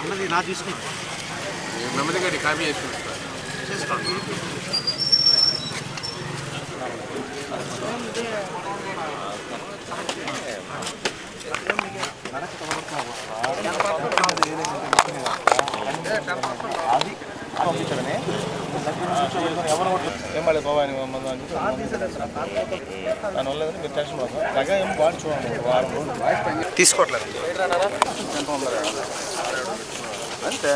అన్నది నా తీసుకున్నా నెమ్మది గడి కాపీ చేసుకోండి. ఏమలే బాబాయ్ దానివల్ల మీరు టెన్షన్ పడతాం దగ్గర ఏం బాగా చూడండి వారం రోజులు తీసుకోవట్లేదు అంతే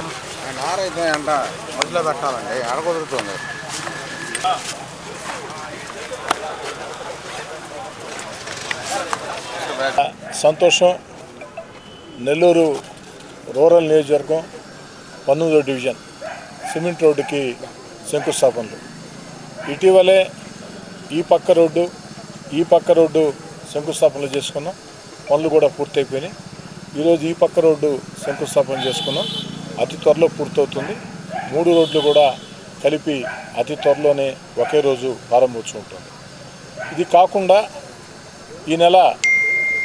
నారైతే అంట మధ్యలో పెట్టాలండి అడగొదురుతుంది. సంతోషం. నెల్లూరు రూరల్ నియోజకవర్గం 19వ డివిజన్ సిమెంట్ రోడ్డుకి శంకుస్థాపనలు. ఇటీవలే ఈ పక్క రోడ్డు శంకుస్థాపనలు చేసుకున్నాం. పనులు కూడా పూర్తయిపోయినాయి. ఈరోజు ఈ పక్క రోడ్డు శంకుస్థాపన చేసుకున్నాం. అతి త్వరలో పూర్తవుతుంది. 3 రోడ్లు కూడా కలిపి అతి త్వరలోనే ఒకే రోజు ప్రారంభోత్సవం ఉంటుంది. ఇది కాకుండా ఈ నెల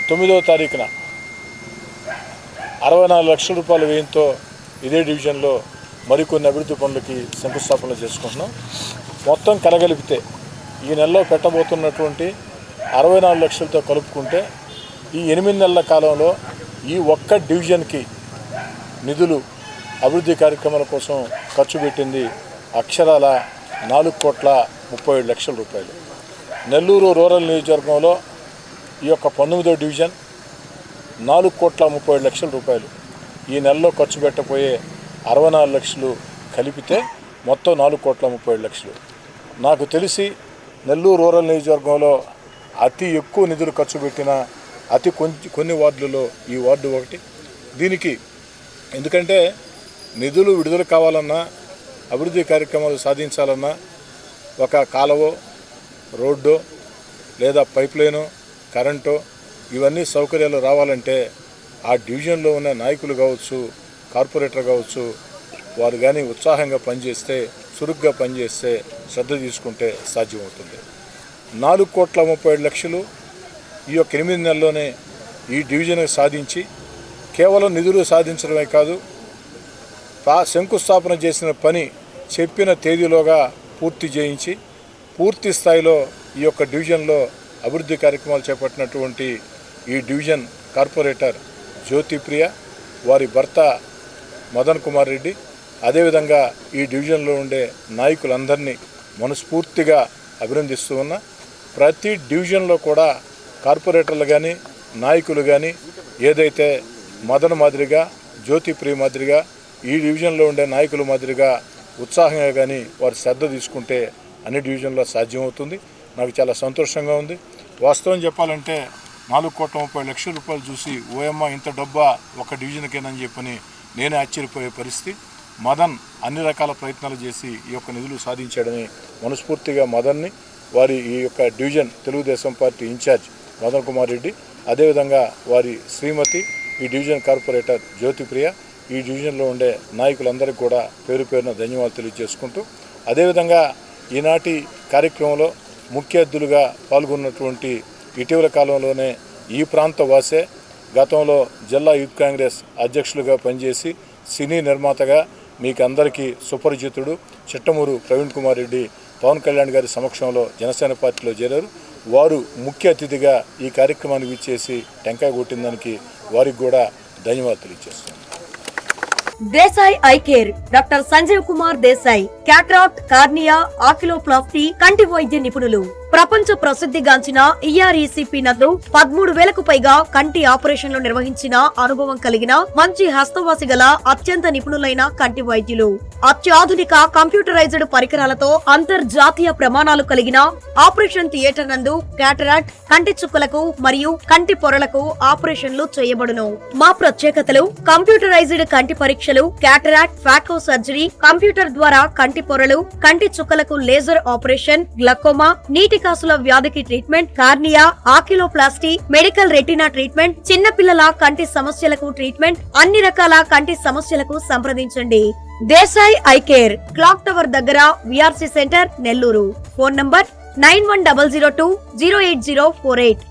9వ తారీఖున 64 లక్షల రూపాయల వ్యయంతో ఇదే డివిజన్లో మరికొన్ని అభివృద్ధి పనులకి శంకుస్థాపనలు చేసుకుంటున్నాం. మొత్తం కలగలిపితే ఈ నెలలో పెట్టబోతున్నటువంటి 64 లక్షలతో కలుపుకుంటే ఈ 8 నెలల కాలంలో ఈ ఒక్క డివిజన్కి నిధులు అభివృద్ధి కార్యక్రమాల కోసం ఖర్చు పెట్టింది అక్షరాల 4,37 లక్షల. నెల్లూరు రూరల్ నియోజకవర్గంలో ఈ యొక్క 19వ డివిజన్ 4,37 లక్షల. ఈ నెలలో ఖర్చు పెట్టబోయే 64 లక్షలు కలిపితే మొత్తం 4,37 లక్షలు. నాకు తెలిసి నెల్లూరు రూరల్ నియోజకవర్గంలో అతి ఎక్కువ నిధులు ఖర్చు పెట్టిన కొన్ని వార్డులలో ఈ వార్డు ఒకటి. దీనికి ఎందుకంటే నిధులు విడుదల కావాలన్నా అభివృద్ధి కార్యక్రమాలు సాధించాలన్నా ఒక కాలువ, రోడ్డు లేదా పైప్ లైను, కరెంటు ఇవన్నీ సౌకర్యాలు రావాలంటే ఆ డివిజన్లో ఉన్న నాయకులు కావచ్చు, కార్పొరేటర్ కావచ్చు, వారు కానీ ఉత్సాహంగా పనిచేస్తే, చురుగ్గా పనిచేస్తే, శ్రద్ధ తీసుకుంటే సాధ్యమవుతుంది. 4,37 లక్షలు ఈ యొక్క 8 నెలల్లోనే ఈ డివిజన్కి సాధించి కేవలం నిధులు సాధించడమే కాదు, శంకుస్థాపన చేసిన పని చెప్పిన తేదీలోగా పూర్తి చేయించి పూర్తి స్థాయిలో ఈ యొక్క డివిజన్లో అభివృద్ధి కార్యక్రమాలు చేపట్టినటువంటి ఈ డివిజన్ కార్పొరేటర్ జ్యోతిప్రియ, వారి భర్త మదన్ కుమార్ రెడ్డి, అదేవిధంగా ఈ డివిజన్లో ఉండే నాయకులందరినీ మనస్ఫూర్తిగా అభినందిస్తూ ఉన్నా. ప్రతి డివిజన్లో కూడా కార్పొరేటర్లు కానీ నాయకులు కానీ ఏదైతే మదన్ మాదిరిగా, జ్యోతిప్రియ మాదిరిగా ఈ డివిజన్లో ఉండే నాయకుల మాదిరిగా ఉత్సాహంగా కానీ వారు శ్రద్ధ తీసుకుంటే అన్ని డివిజన్లో సాధ్యమవుతుంది. నాకు చాలా సంతోషంగా ఉంది. వాస్తవం చెప్పాలంటే 4,37 లక్షల రూపాయలు చూసి ఓయమ్మ ఇంత డబ్బా ఒక డివిజన్కేనని చెప్పని నేనే ఆశ్చర్యపోయే పరిస్థితి. మదన్ అన్ని రకాల ప్రయత్నాలు చేసి ఈ యొక్క నిధులు సాధించాడని మనస్ఫూర్తిగా మదన్ని, వారి ఈ యొక్క division Telugu Desam party incharge Madan Kumar Reddy, అదేవిధంగా వారి శ్రీమతి, ఈ డివిజన్ కార్పొరేటర్ జ్యోతిప్రియ, ఈ డివిజన్లో ఉండే నాయకులందరికీ కూడా పేరు పేరున ధన్యవాదాలు తెలియజేసుకుంటూ, అదేవిధంగా ఈనాటి కార్యక్రమంలో ముఖ్య అతిథులుగా పాల్గొన్నటువంటి ఇటీవల కాలంలోనే ఈ ప్రాంత వాసే, గతంలో జిల్లా యూత్ కాంగ్రెస్ అధ్యక్షులుగా పనిచేసి సినీ నిర్మాతగా మీకు అందరికీ సుపరిచితుడు చిట్టమూరు ప్రవీణ్ కుమార్ రెడ్డి పవన్ కళ్యాణ్ గారి సమక్షంలో జనసేన పార్టీలో చేరారు. వారు ముఖ్య అతిథిగా ఈ కార్యక్రమాన్ని విచ్చేసి టెంకాయ కొట్టిన దానికి వారికి కూడా ధన్యవాదాలు తెలియజేస్తున్నాను. Desai I care doctor Sanjeev Kumar Desai, cataract, cornea, oculoplasty, కంటి వైద్య నిపుణులు. ప్రపంచ ప్రసిద్ధిగాంచిన ఈఆర్ఈసిపి నందు 13,000కు పైగా కంటి ఆపరేషన్లు నిర్వహించిన అనుభవం కలిగిన మంచి హస్తవాసి గల అత్యంత నిపుణులైన కంటి వైద్యులు. అత్యాధునిక కంప్యూటరైజ్డ్ పరికరాలతో అంతర్జాతీయ ప్రమాణాలు కలిగిన ఆపరేషన్ థియేటర్ నందు క్యాటరాక్ట్, కంటి చుక్కలకు మరియు కంటి పొరలకు ఆపరేషన్లు చేయబడును. మా ప్రత్యేకతలు: కంప్యూటరైజ్డ్ కంటి పరీక్షలు, క్యాటరాక్ట్, ఫాకో సర్జరీ, కంప్యూటర్ ద్వారా కంటి పొరలు, కంటి చుక్కలకు లేజర్ ఆపరేషన్, గ్లకోమా, నీటి ఊపిరితాసుల వ్యాధికి treatment, cornea, oculoplasty, medical retina treatment, చిన్నపిల్లల కంటి సమస్యలకు ట్రీట్మెంట్, అన్ని రకాల కంటి సమస్యలకు సంప్రదించండి. Desai I Care, Clock Tower దగ్గర, VRC centre, Nellore. Phone number 9100208048.